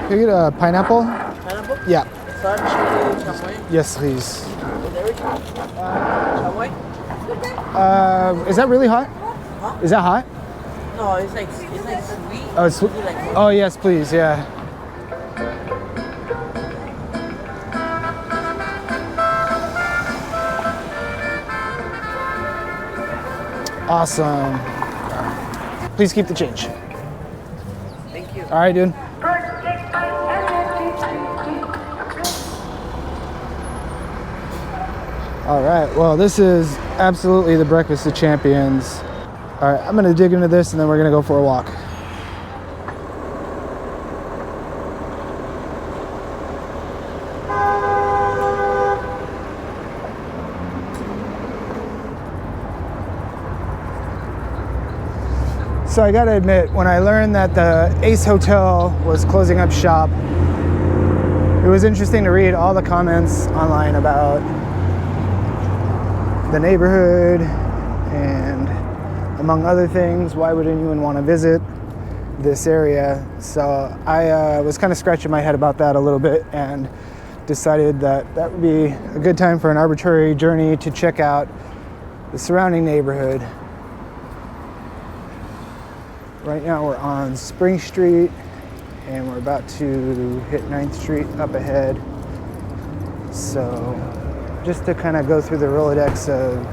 Can you get a pineapple? Pineapple? Yeah. Sun, chili, chamoy. Yes, please. With everything? Chamoy? Is that really hot? Huh? Is that hot? No, it's like sweet. Oh, it's sweet. Oh, yes, please. Yeah. Awesome. Please keep the change. Thank you. All right, dude. All right, well, this is absolutely the breakfast of champions. All right, I'm gonna dig into this and then we're gonna go for a walk. So I gotta admit, when I learned that the Ace Hotel was closing up shop, it was interesting to read all the comments online about the neighborhood and, among other things, why would anyone want to visit this area? So I was kind of scratching my head about that a little bit and decided that that would be a good time for an arbitrary journey to check out the surrounding neighborhood. Right now we're on Spring Street and we're about to hit 9th Street up ahead. So just to kind of go through the Rolodex of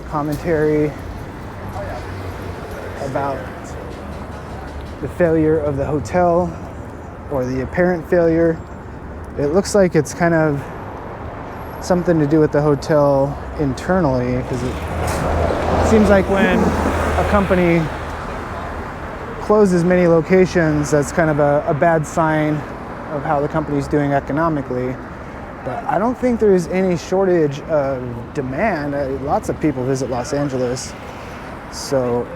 commentary about the failure of the hotel, or the apparent failure. It looks like it's kind of something to do with the hotel internally, because it seems like when a company closes many locations, that's kind of a bad sign of how the company's doing economically. But I don't think there's any shortage of demand. Lots of people visit Los Angeles. So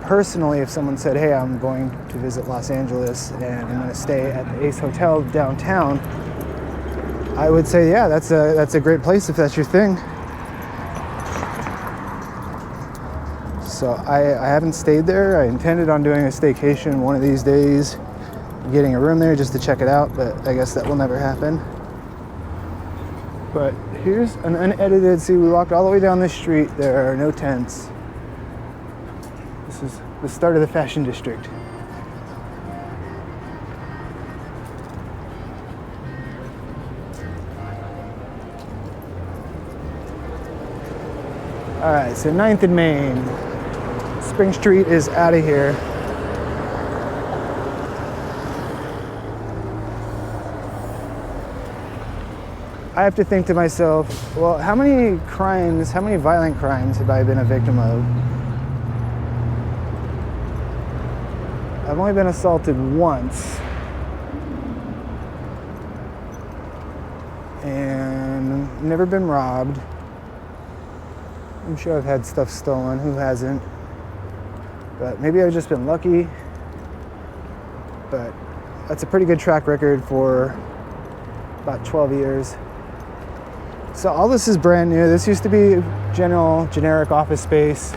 personally, if someone said, hey, I'm going to visit Los Angeles and I'm going to stay at the Ace Hotel downtown, I would say, yeah, that's a great place if that's your thing. So I haven't stayed there. I intended on doing a staycation one of these days, getting a room there just to check it out, but I guess that will never happen. But here's an unedited, see, we walked all the way down this street. There are no tents. This is the start of the fashion district. All right, so 9th and Main. Spring Street is out of here. I have to think to myself, well, how many violent crimes have I been a victim of? I've only been assaulted once. And never been robbed. I'm sure I've had stuff stolen, who hasn't? But maybe I've just been lucky. But that's a pretty good track record for about 12 years. So all this is brand new. This used to be generic office space.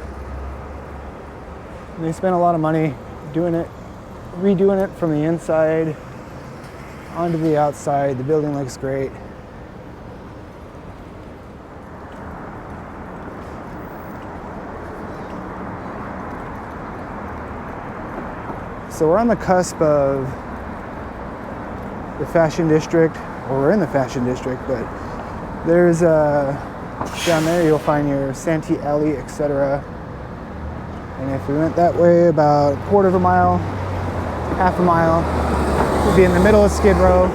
And they spent a lot of money redoing it from the inside onto the outside. The building looks great. So we're on the cusp of the fashion district, or we're in the fashion district, but there's down there you'll find your Santee Alley, etc. And if we went that way about a quarter of a mile, half a mile, we'd be in the middle of Skid Row.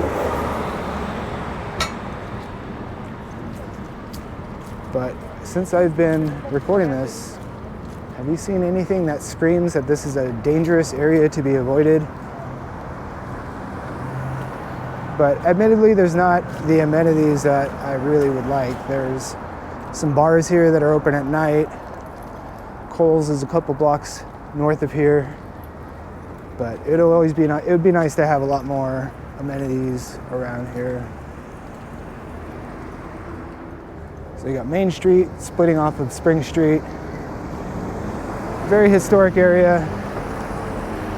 But since I've been recording this, have you seen anything that screams that this is a dangerous area to be avoided? But admittedly, there's not the amenities that I really would like. There's some bars here that are open at night. Kohl's is a couple blocks north of here. But it would be nice to have a lot more amenities around here. So you got Main Street splitting off of Spring Street. Very historic area.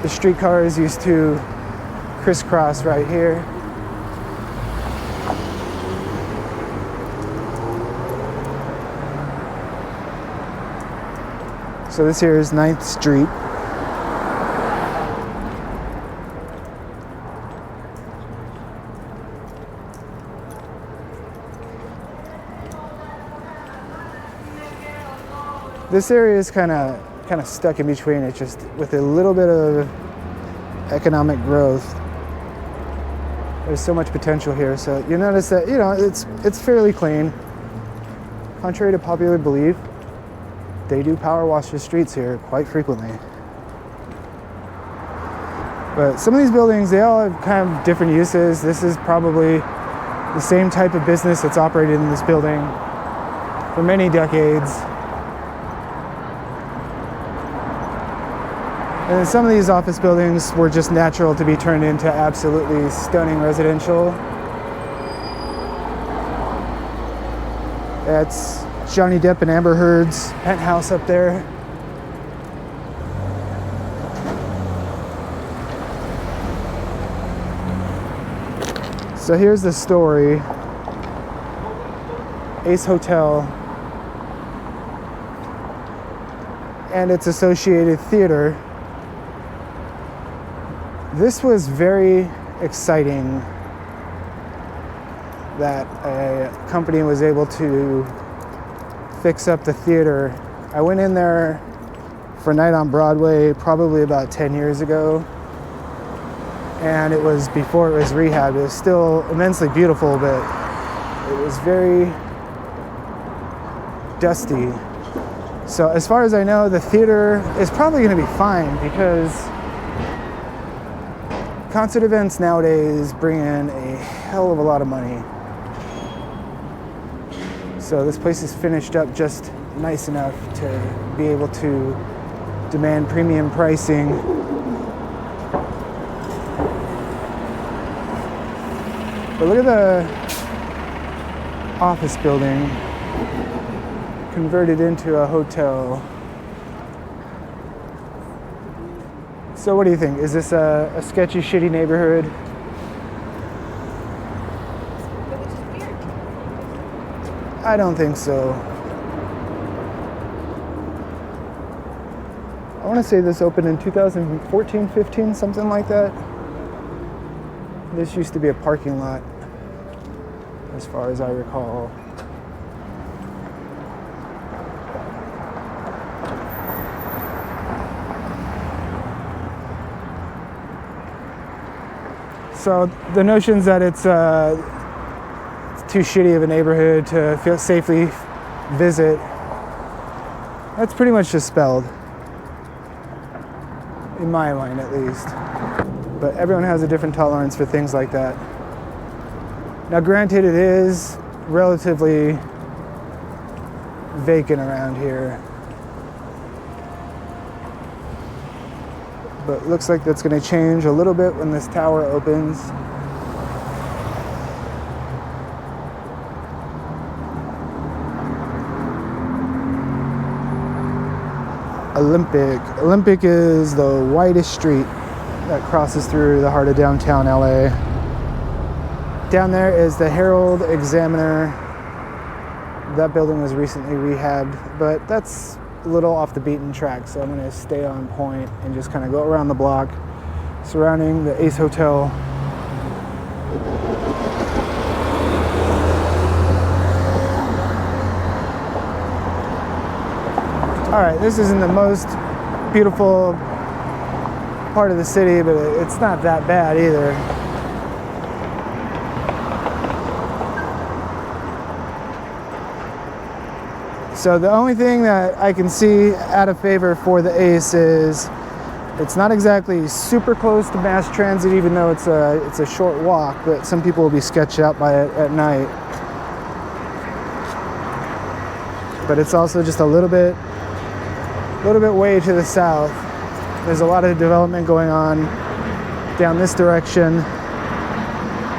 The streetcars used to crisscross right here. So this here is 9th Street. This area is kind of stuck in between. It's just with a little bit of economic growth. There's so much potential here. So you notice that, you know, it's fairly clean. Contrary to popular belief, they do power wash the streets here quite frequently. But some of these buildings, they all have kind of different uses. This is probably the same type of business that's operated in this building for many decades. And then some of these office buildings were just natural to be turned into absolutely stunning residential. That's Johnny Depp and Amber Heard's penthouse up there. So here's the story. Ace Hotel and its associated theater. This was very exciting that a company was able to fix up the theater. I went in there for a night on Broadway probably about 10 years ago, and it was before it was rehabbed. It was still immensely beautiful, but it was very dusty. So as far as I know, the theater is probably going to be fine because concert events nowadays bring in a hell of a lot of money. So this place is finished up just nice enough to be able to demand premium pricing. But look at the office building converted into a hotel. So what do you think? Is this a sketchy, shitty neighborhood? Which is weird. I don't think so. I want to say this opened in 2014, 15, something like that. This used to be a parking lot, as far as I recall. So the notions that it's too shitty of a neighborhood to feel safely visit, that's pretty much dispelled, in my mind at least. But everyone has a different tolerance for things like that. Now granted, it is relatively vacant around here, but it looks like that's going to change a little bit when this tower opens. Olympic is the widest street that crosses through the heart of downtown LA. Down there is the Herald Examiner. That building was recently rehabbed, but that's a little off the beaten track, so I'm going to stay on point and just kind of go around the block surrounding the Ace Hotel. All right, this isn't the most beautiful part of the city, but it's not that bad either. So the only thing that I can see out of favor for the Ace is it's not exactly super close to mass transit, even though it's a short walk, but some people will be sketched out by it at night. But it's also just a little bit way to the south. There's a lot of development going on down this direction,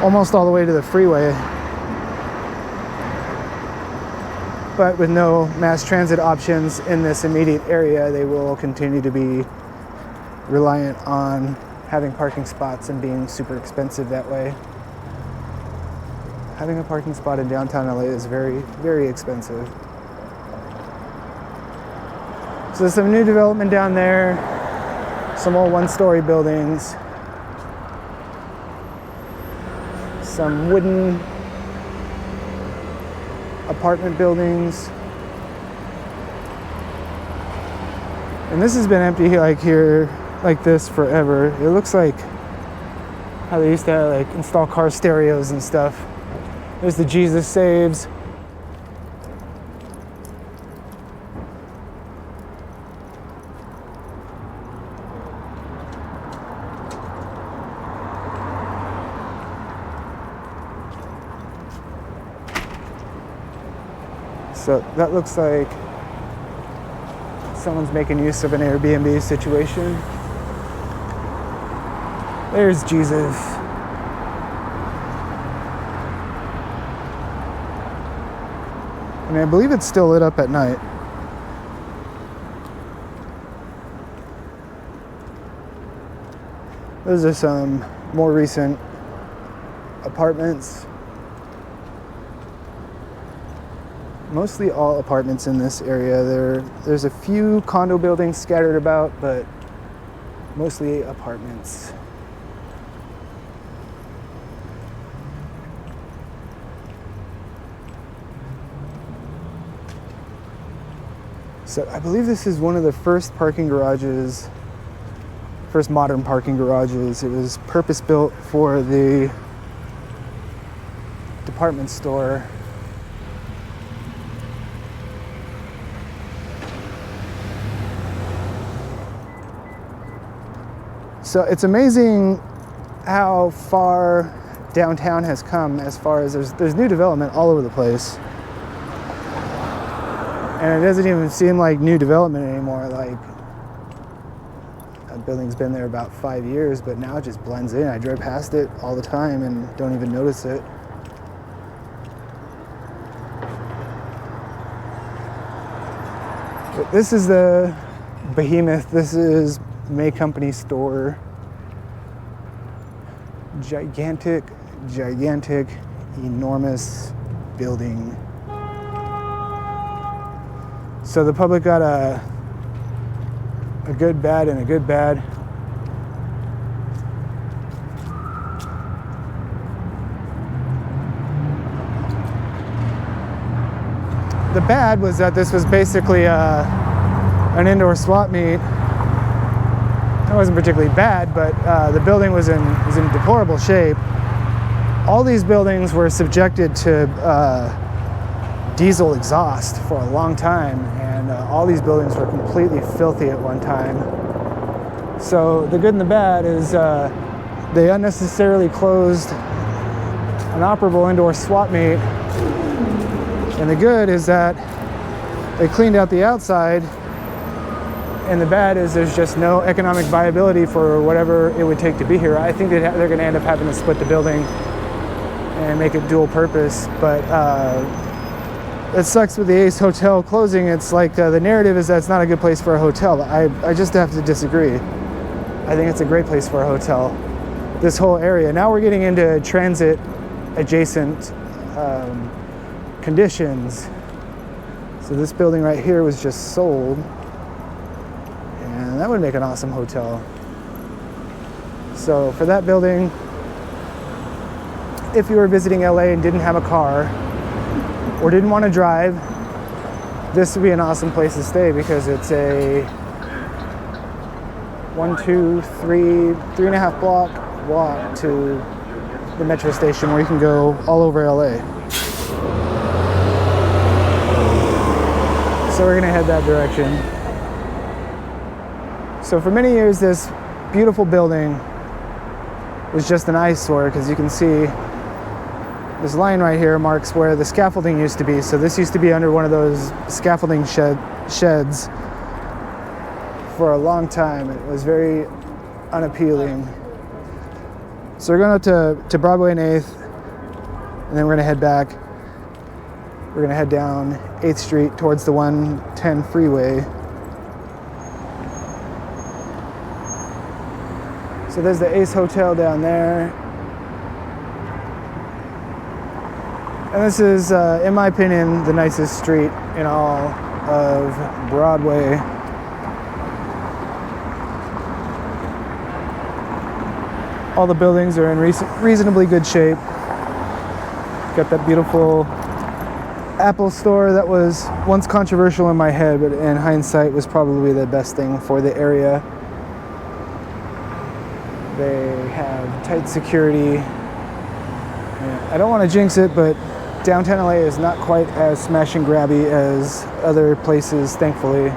almost all the way to the freeway. But with no mass transit options in this immediate area, they will continue to be reliant on having parking spots and being super expensive that way. Having a parking spot in downtown LA is very, very expensive. So there's some new development down there, some old one-story buildings, some wooden apartment buildings. And this has been empty here like this forever. It looks like how they used to like install car stereos and stuff. There's the Jesus Saves. So that looks like someone's making use of an Airbnb situation. There's Jesus. And I believe it's still lit up at night. Those are some more recent apartments. Mostly all apartments in this area. There's a few condo buildings scattered about, but mostly apartments. So I believe this is one of the first parking garages, first modern parking garages. It was purpose built for the department store. So it's amazing how far downtown has come as far as there's new development all over the place. And it doesn't even seem like new development anymore. Like, that building's been there about 5 years, but now it just blends in. I drive past it all the time and don't even notice it. But this is the behemoth. This is May Company store. Gigantic, enormous building. So the public got a good bad and a good bad. The bad was that this was basically an indoor swap meet. It wasn't particularly bad, but the building was in deplorable shape. All these buildings were subjected to diesel exhaust for a long time, and all these buildings were completely filthy at one time. So the good and the bad is they unnecessarily closed an operable indoor swap meet, and the good is that they cleaned out the outside. And the bad is there's just no economic viability for whatever it would take to be here. I think they're going to end up having to split the building and make it dual purpose. But it sucks with the Ace Hotel closing. It's like the narrative is that it's not a good place for a hotel. I just have to disagree. I think it's a great place for a hotel. This whole area. Now we're getting into transit adjacent conditions. So this building right here was just sold. And that would make an awesome hotel. So for that building, if you were visiting LA and didn't have a car or didn't want to drive, this would be an awesome place to stay because it's a 3.5 block walk to the metro station where you can go all over LA. So we're gonna head that direction. So for many years, this beautiful building was just an eyesore because you can see this line right here marks where the scaffolding used to be. So this used to be under one of those scaffolding sheds for a long time. It was very unappealing. So we're going up to Broadway and 8th, and then we're going to head back. We're going to head down 8th Street towards the 110 freeway. So So there's the Ace Hotel down there. And this is, in my opinion, the nicest street in all of Broadway. All the buildings are in reasonably good shape. Got that beautiful Apple store that was once controversial in my head, but in hindsight was probably the best thing for the area. They have tight security. I don't want to jinx it, but downtown LA is not quite as smash and grabby as other places, thankfully.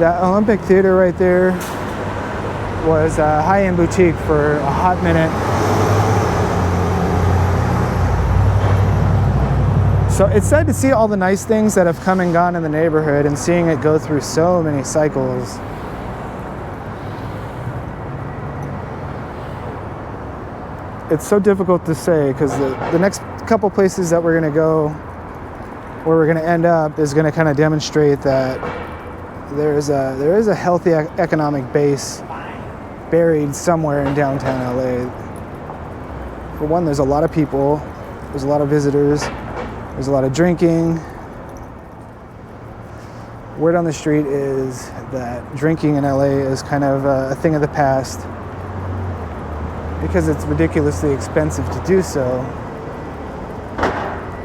That Olympic Theater right there was a high-end boutique for a hot minute. So it's sad to see all the nice things that have come and gone in the neighborhood and seeing it go through so many cycles. It's so difficult to say because the next couple places that we're going to go, where we're going to end up, is going to kind of demonstrate that there is a healthy economic base buried somewhere in downtown LA. For one, there's a lot of people, there's a lot of visitors, there's a lot of drinking. Word on the street is that drinking in LA is kind of a thing of the past because it's ridiculously expensive to do so.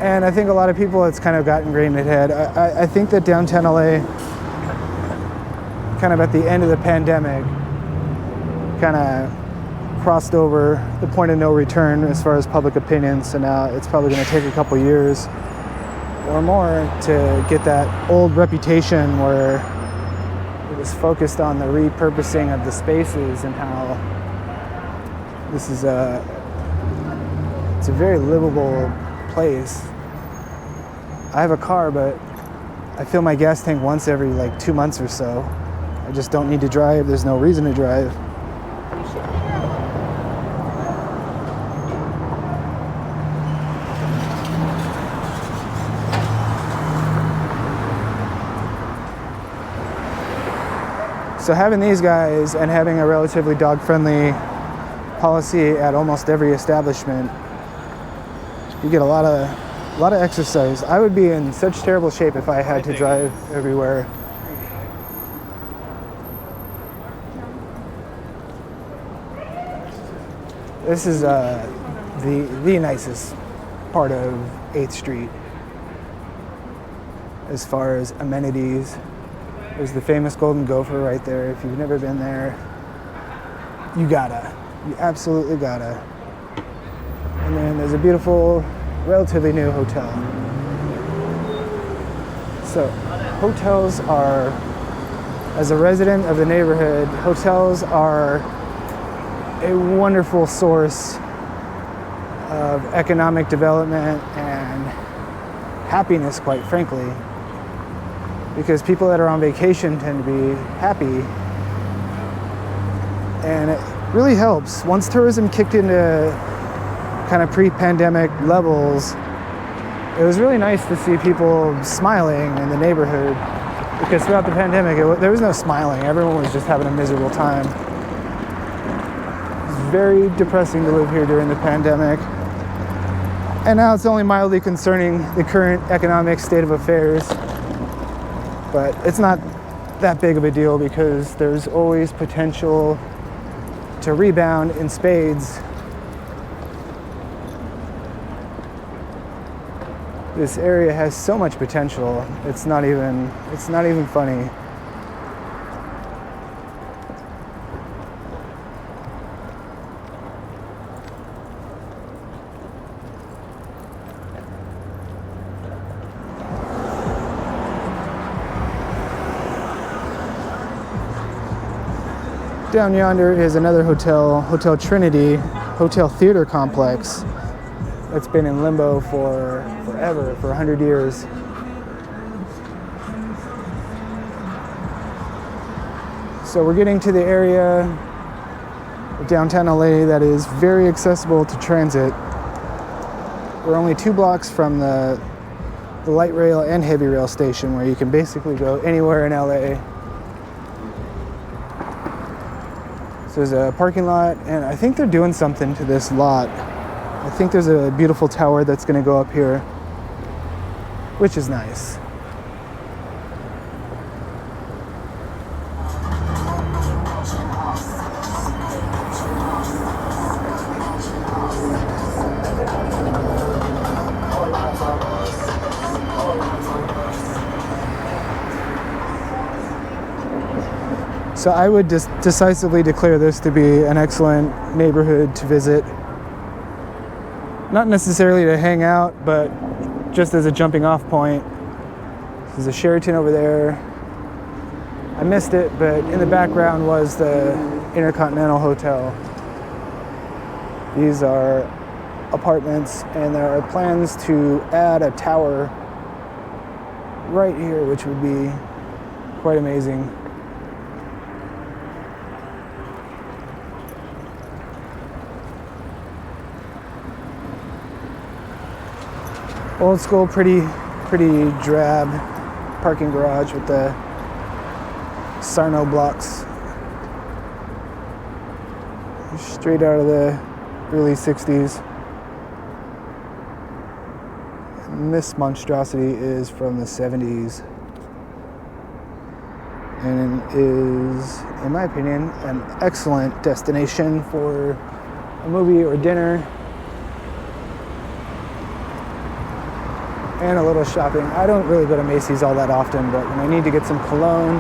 And I think a lot of people, it's kind of gotten ingrained in their head. I think that downtown LA, kind of at the end of the pandemic, kind of crossed over the point of no return as far as public opinion. So now it's probably going to take a couple years or more to get that old reputation where it was focused on the repurposing of the spaces and how this is it's a very livable place. I have a car, but I fill my gas tank once every like 2 months or so. I just don't need to drive. There's no reason to drive. So having these guys and having a relatively dog-friendly policy at almost every establishment, you get a lot of exercise. I would be in such terrible shape if I had to drive everywhere. This is the nicest part of 8th Street as far as amenities. There's the famous Golden Gopher right there. If you've never been there, you absolutely gotta. And then there's a beautiful, relatively new hotel. So hotels are, as a resident of the neighborhood, hotels are a wonderful source of economic development and happiness, quite frankly, because people that are on vacation tend to be happy, and it really helps. Once tourism kicked into kind of pre-pandemic levels, it was really nice to see people smiling in the neighborhood, because throughout the pandemic there was no smiling. Everyone was just having a miserable time. It's very depressing to live here during the pandemic, and now it's only mildly concerning the current economic state of affairs. But it's not that big of a deal because there's always potential to rebound in spades. This area has so much potential. It's not even funny. Down yonder is another hotel, Hotel Trinity, hotel theater complex that's been in limbo for forever, for 100 years. So we're getting to the area of downtown LA that is very accessible to transit. We're only 2 blocks from the light rail and heavy rail station, where you can basically go anywhere in LA. So there's a parking lot, and I think they're doing something to this lot. I think there's a beautiful tower that's going to go up here, which is nice. So I would decisively declare this to be an excellent neighborhood to visit. Not necessarily to hang out, but just as a jumping off point. There's a Sheraton over there. I missed it, but in the background was the Intercontinental Hotel. These are apartments, and there are plans to add a tower right here, which would be quite amazing. Old school, pretty drab parking garage with the Sarno blocks. Straight out of the early 60s. And this monstrosity is from the 70s. And is, in my opinion, an excellent destination for a movie or dinner. And a little shopping. I don't really go to Macys all that often, but when I need to get some cologne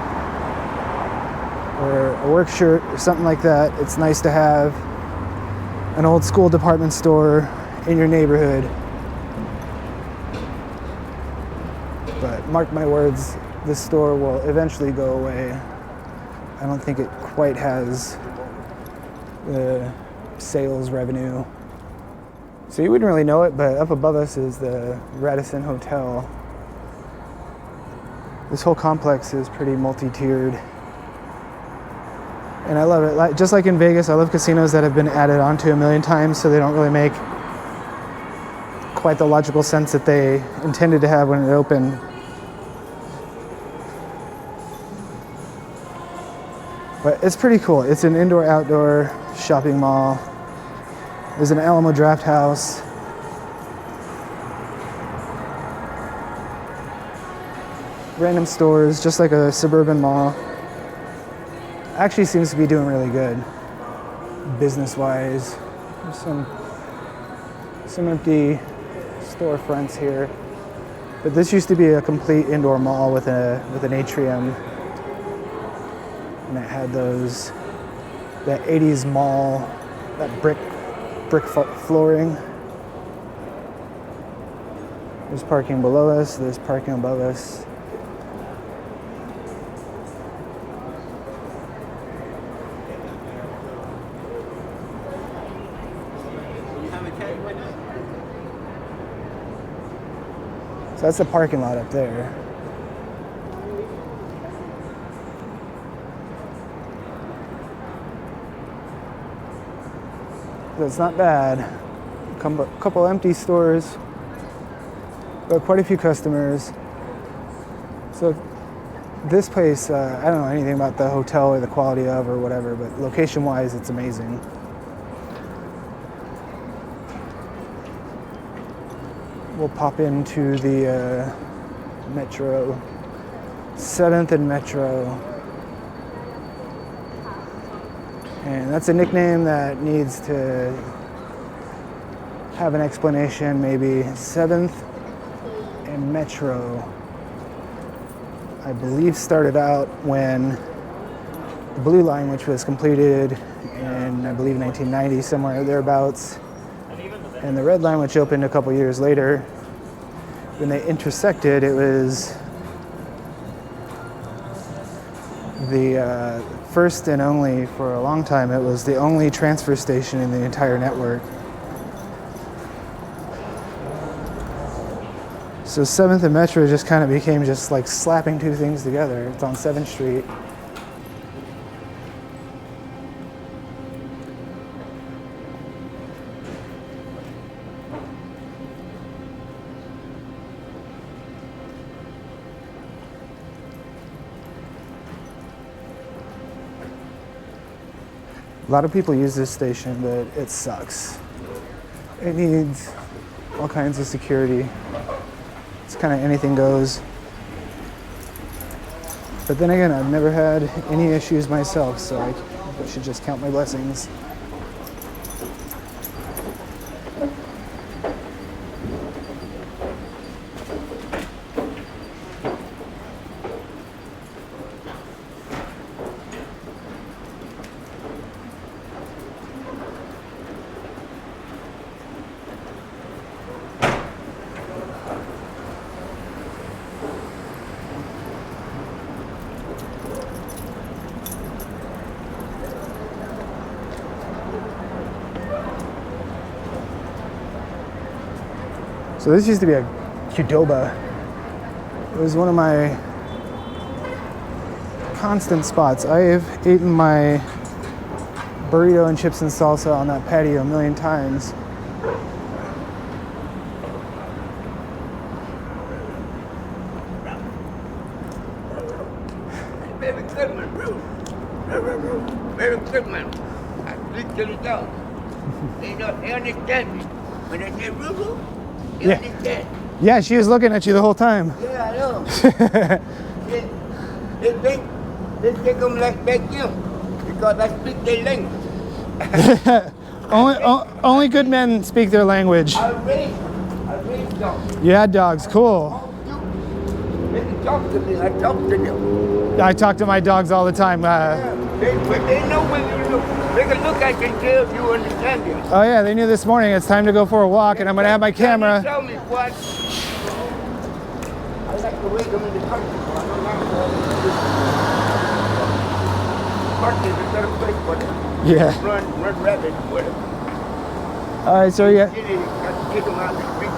or a work shirt or something like that, it's nice to have an old school department store in your neighborhood. But mark my words, this store will eventually go away. I don't think it quite has the sales revenue. So you wouldn't really know it, but up above us is the Radisson Hotel. This whole complex is pretty multi-tiered. And I love it. Just like in Vegas, I love casinos that have been added onto a million times, so they don't really make quite the logical sense that they intended to have when it opened. But it's pretty cool. It's an indoor-outdoor shopping mall. There's an Alamo Draft House. Random stores, just like a suburban mall. Actually seems to be doing really good, business-wise. There's some empty storefronts here. But this used to be a complete indoor mall with an atrium. And it had that 80s mall, that brick flooring. There's parking below us, there's parking above us. So that's the parking lot up there. That's not bad. A couple empty stores, but quite a few customers. So this place, I don't know anything about the hotel or the quality of or whatever, but location-wise, it's amazing. We'll pop into the Metro, 7th and Metro. And that's a nickname that needs to have an explanation, maybe. 7th and Metro, I believe, started out when the Blue Line, which was completed in, I believe, 1990, somewhere thereabouts, and the Red Line, which opened a couple years later. When they intersected, it was the first and only, for a long time, it was the only transfer station in the entire network. So 7th and Metro just kind of became just like slapping two things together. It's on 7th Street. A lot of people use this station, but it sucks. It needs all kinds of security. It's kind of anything goes. But then again, I've never had any issues myself, so I should just count my blessings. So this used to be a Qdoba. It was one of my constant spots. I have eaten my burrito and chips and salsa on that patio a million times. Very good man, bro. Very good man. I speak to the dog. They understand me. When they say Rubu, they Yeah. understand. Yeah, she was looking at you the whole time. Yeah, I know. they think I'm like back them because I speak their language. Only good men speak their language. I raised dogs. You had dogs, cool. They can talk to me. I talk to them. I talk to my dogs all the time. But they know when you look. They can look at you and tell if you understand them. Oh yeah, they knew this morning it's time to go for a walk, and I'm gonna have my camera. Tell me what. I like to raise them in the country. So I don't like to. Country is a better place for them. Yeah. Run rabbit with them. All right, so yeah, Get them out of the street.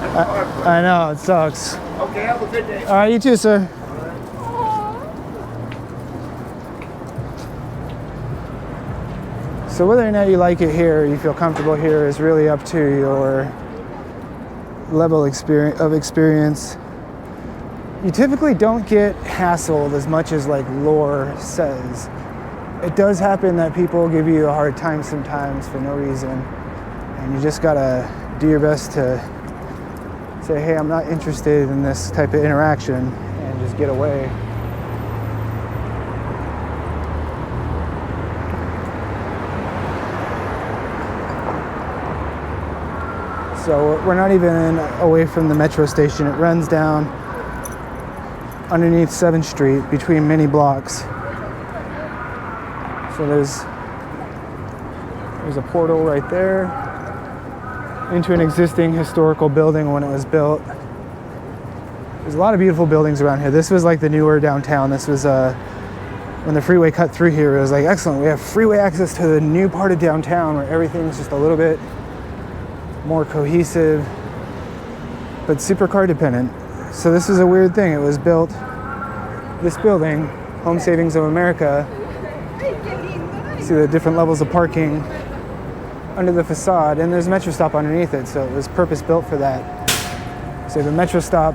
That's hard for them. I know it sucks. Okay, have a good day. All right, you too, sir. So whether or not you like it here, you feel comfortable here, is really up to your level of experience. You typically don't get hassled as much as like lore says. It does happen that people give you a hard time sometimes for no reason, and you just gotta do your best to say, hey, I'm not interested in this type of interaction, and just get away. So we're not even away from the metro station. It runs down underneath 7th Street between many blocks. So there's a portal right there into an existing historical building when it was built. There's a lot of beautiful buildings around here. This was like the newer downtown. This was when the freeway cut through here, it was like, excellent, we have freeway access to the new part of downtown where everything's just a little bit more cohesive, but super car dependent. So this is a weird thing. It was built, this building, Home Savings of America, see the different levels of parking under the facade, and there's a metro stop underneath it, so it was purpose built for that. So the metro stop,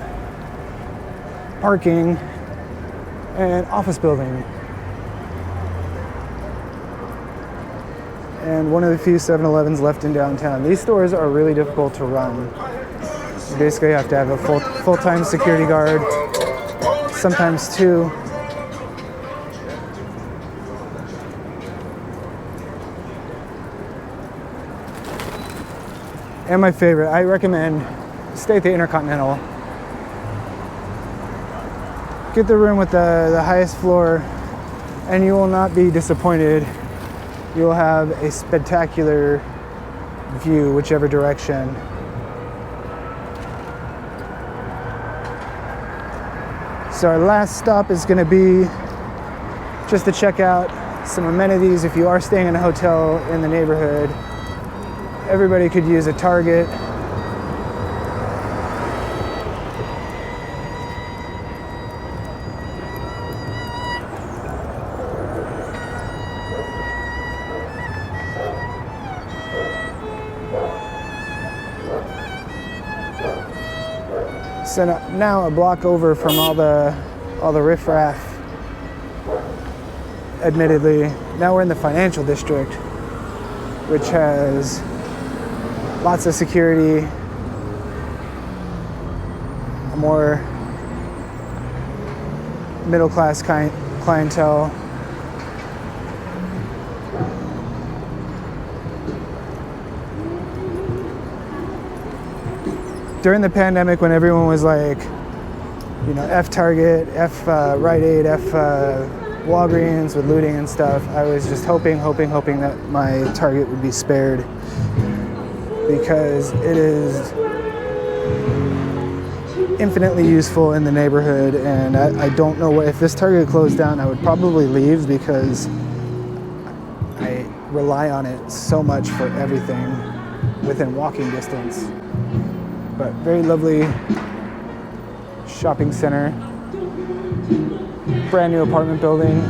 parking, and office building. And one of the few 7-Elevens left in downtown. These stores are really difficult to run. You basically have to have a full-time security guard, sometimes two. And my favorite, I recommend stay at the Intercontinental. Get the room with the highest floor, and you will not be disappointed. You'll have a spectacular view whichever direction. So our last stop is going to be just to check out some amenities if you are staying in a hotel in the neighborhood. Everybody could use a Target. So now a block over from all the riffraff, admittedly, Now we're in the financial district, which has lots of security, a more middle-class clientele. During the pandemic, when everyone was like, you know, F Target, F Rite Aid, F Walgreens with looting and stuff, I was just hoping that my Target would be spared, because it is infinitely useful in the neighborhood, and I don't know what, if this Target closed down, I would probably leave, because I rely on it so much for everything within walking distance. But very lovely shopping center, brand new apartment building.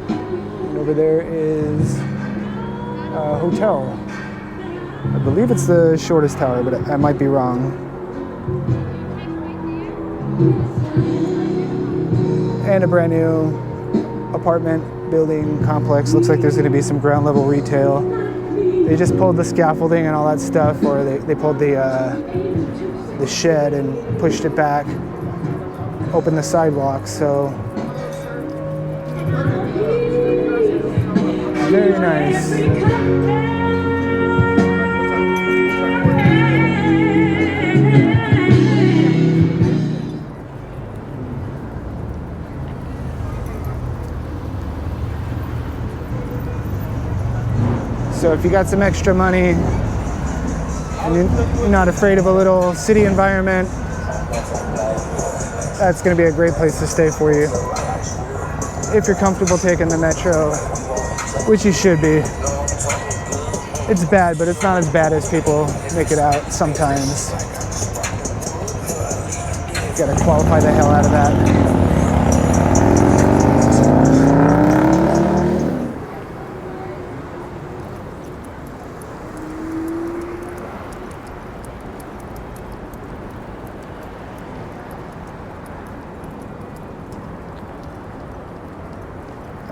And over there is a hotel. I believe it's the shortest tower, but I might be wrong. And a brand new apartment building complex. Looks like there's going to be some ground level retail. They just pulled the scaffolding and all that stuff, or they pulled the shed and pushed it back, opened the sidewalk, so very nice. So if you got some extra money and you're not afraid of a little city environment, that's going to be a great place to stay for you. If you're comfortable taking the metro, which you should be. It's bad, but it's not as bad as people make it out sometimes. You gotta qualify the hell out of that.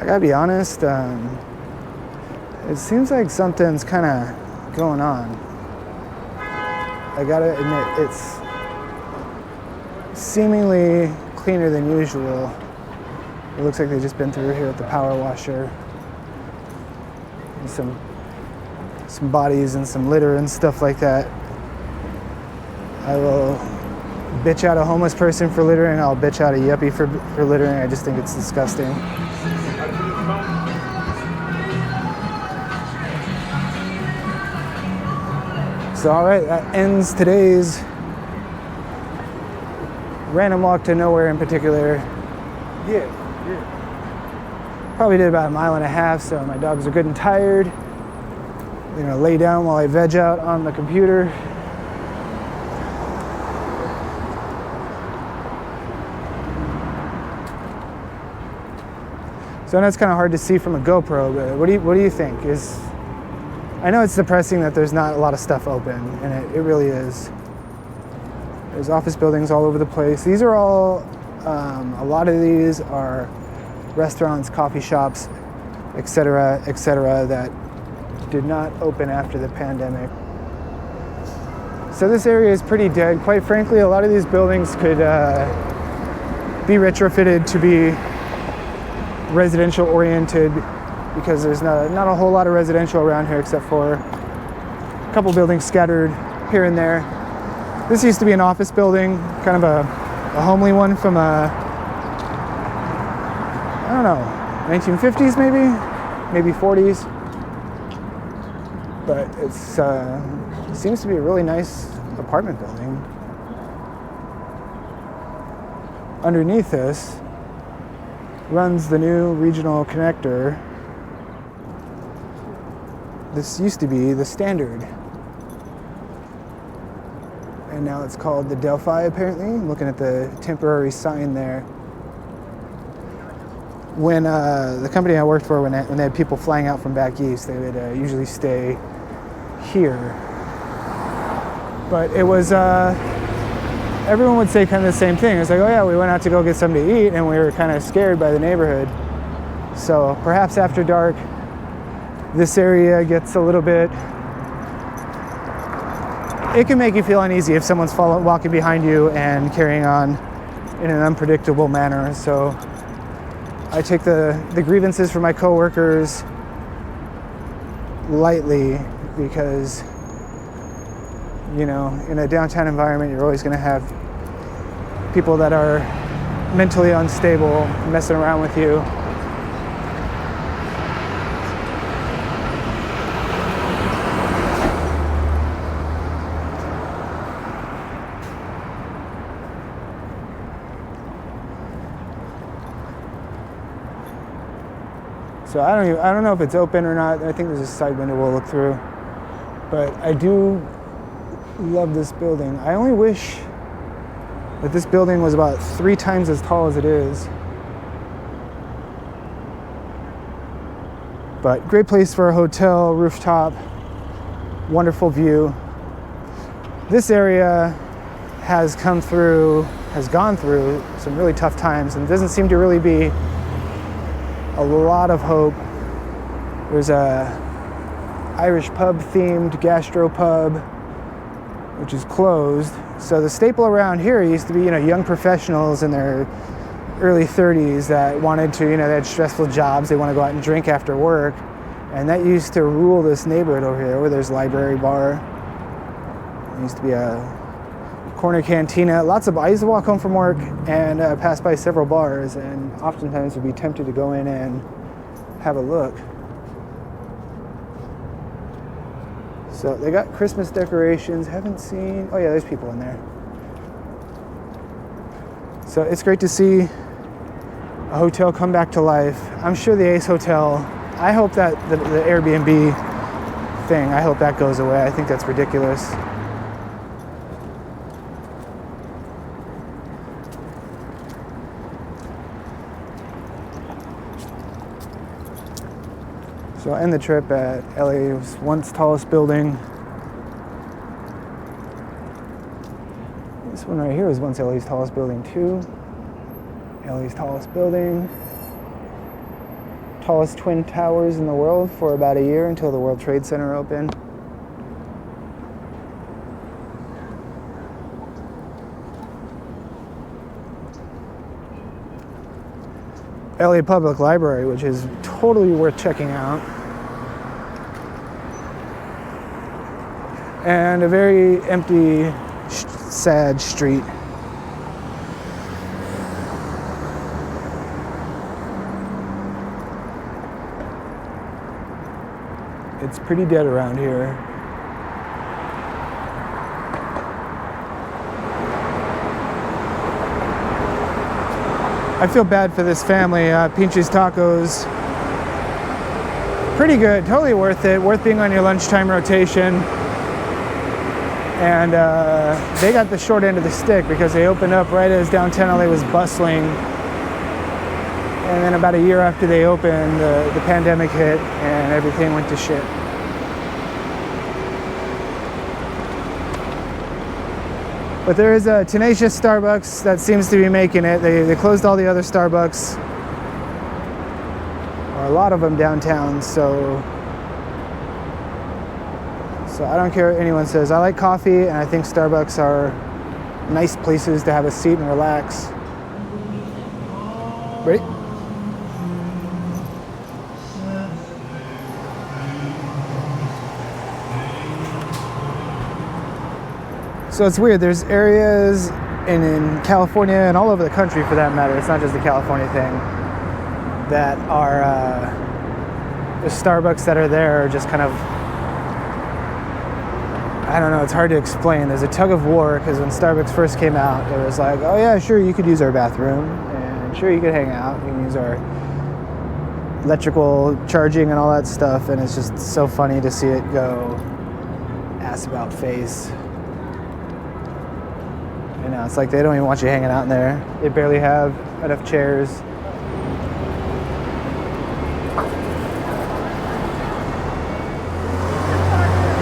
I gotta be honest, it seems like something's kind of going on. I gotta admit, it's seemingly cleaner than usual. It looks like they've just been through here with the power washer. And some bodies and some litter and stuff like that. I will bitch out a homeless person for littering. I'll bitch out a yuppie for littering. I just think it's disgusting. So all right, that ends today's random walk to nowhere in particular. Yeah. Probably did about 1.5 miles, so my dogs are good and tired. They're gonna lay down while I veg out on the computer. So I know it's kind of hard to see from a GoPro, but what do you think? I know it's depressing that there's not a lot of stuff open, and it really is. There's office buildings all over the place. These are all, a lot of these are restaurants, coffee shops, etc., that did not open after the pandemic. So this area is pretty dead. Quite frankly, a lot of these buildings could be retrofitted to be residential oriented, because there's not a whole lot of residential around here except for a couple buildings scattered here and there. This used to be an office building, kind of a homely one from I don't know, 1950s maybe 40s. But it seems to be a really nice apartment building. Underneath this runs the new regional connector. This used to be the Standard, and now it's called the Delphi, apparently. I'm looking at the temporary sign there. When the company I worked for, when they had people flying out from back east, they would usually stay here. But it was, everyone would say kind of the same thing. It's like, oh yeah, we went out to go get something to eat, and we were kind of scared by the neighborhood. So perhaps after dark, this area gets a little bit, it can make you feel uneasy if someone's walking behind you and carrying on in an unpredictable manner. So I take the grievances from my coworkers lightly because, you know, in a downtown environment, you're always going to have people that are mentally unstable messing around with you. So I don't know if it's open or not. I think there's a side window we'll look through. But I do love this building. I only wish that this building was about 3 times as tall as it is. But great place for a hotel, rooftop, wonderful view. This area has gone through some really tough times, and doesn't seem to really be a lot of hope. There's a Irish pub themed gastro pub, which is closed. So the staple around here used to be, you know, young professionals in their early 30s that wanted to, you know, they had stressful jobs, they want to go out and drink after work. And that used to rule this neighborhood over here, where there's library bar. There used to be a corner cantina. I used to walk home from work and pass by several bars, and oftentimes would be tempted to go in and have a look. So they got Christmas decorations. Haven't seen, oh yeah, there's people in there. So it's great to see a hotel come back to life. I'm sure the Ace Hotel, I hope that the Airbnb thing, I hope that goes away. I think that's ridiculous. So I'll end the trip at LA's once tallest building. This one right here was once LA's tallest building too. LA's tallest building. Tallest twin towers in the world for about a year until the World Trade Center opened. LA Public Library, which is totally worth checking out. And a very empty, sad street. It's pretty dead around here. I feel bad for this family. Pinche's Tacos, pretty good, totally worth it. Worth being on your lunchtime rotation. And they got the short end of the stick because they opened up right as downtown LA was bustling. And then about a year after they opened, the pandemic hit and everything went to shit. But there is a tenacious Starbucks that seems to be making it. They closed all the other Starbucks, or a lot of them downtown, so I don't care what anyone says. I like coffee, and I think Starbucks are nice places to have a seat and relax. Ready? So it's weird, there's areas in California and all over the country for that matter, it's not just a California thing, that are, the Starbucks that are there are just kind of, I don't know, it's hard to explain. There's a tug of war, because when Starbucks first came out, it was like, oh yeah, sure, you could use our bathroom, and sure, you could hang out, you can use our electrical charging and all that stuff, and it's just so funny to see it go ass about face. You know, it's like they don't even want you hanging out in there. They barely have enough chairs.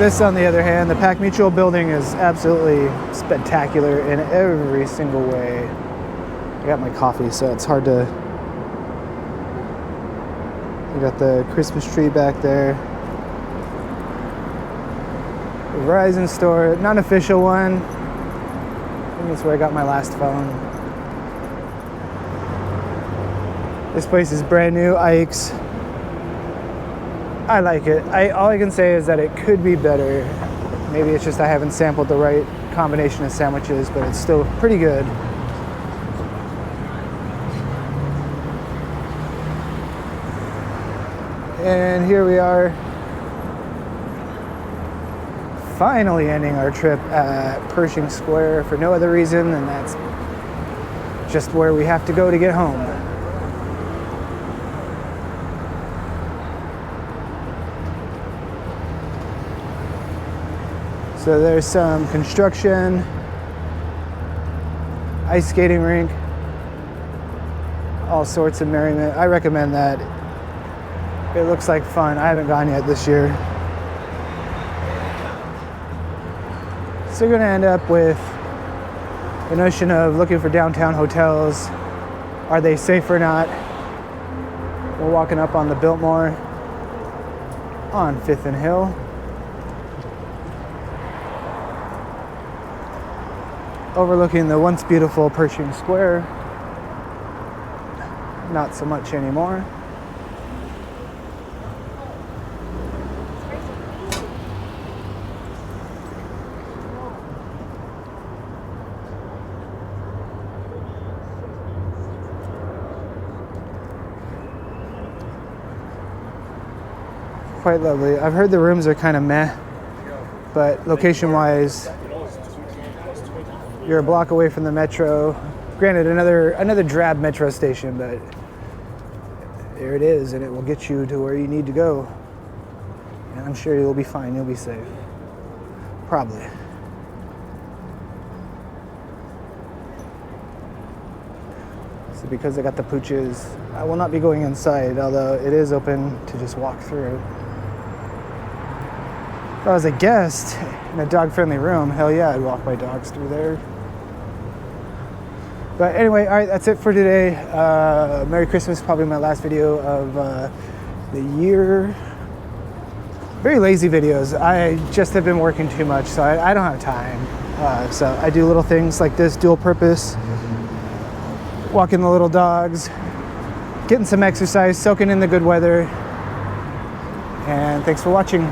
This, on the other hand, the Pac Mutual building is absolutely spectacular in every single way. I got my coffee, so it's hard to We got the Christmas tree back there. The Verizon store, not an official one. I think that's where I got my last phone. This place is brand new, Ike's. I like it. All I can say is that it could be better. Maybe it's just I haven't sampled the right combination of sandwiches, but it's still pretty good. And here we are, finally ending our trip at Pershing Square for no other reason than that's just where we have to go to get home. So there's some construction, ice skating rink, all sorts of merriment. I recommend that. It looks like fun. I haven't gone yet this year. So you're gonna end up with the notion of looking for downtown hotels. Are they safe or not? We're walking up on the Biltmore on 5th and Hill. Overlooking the once beautiful Pershing Square. Not so much anymore. Quite lovely. I've heard the rooms are kind of meh, but location-wise, you're a block away from the metro. Granted, another drab metro station, but there it is, and it will get you to where you need to go. And I'm sure you'll be fine. You'll be safe. Probably. So because I got the pooches, I will not be going inside, although it is open to just walk through. If I was a guest in a dog-friendly room, hell yeah, I'd walk my dogs through there. But anyway, all right, that's it for today. Merry Christmas, probably my last video of the year. Very lazy videos. I just have been working too much, so I don't have time. So I do little things like this, dual purpose. Walking the little dogs, getting some exercise, soaking in the good weather. And thanks for watching.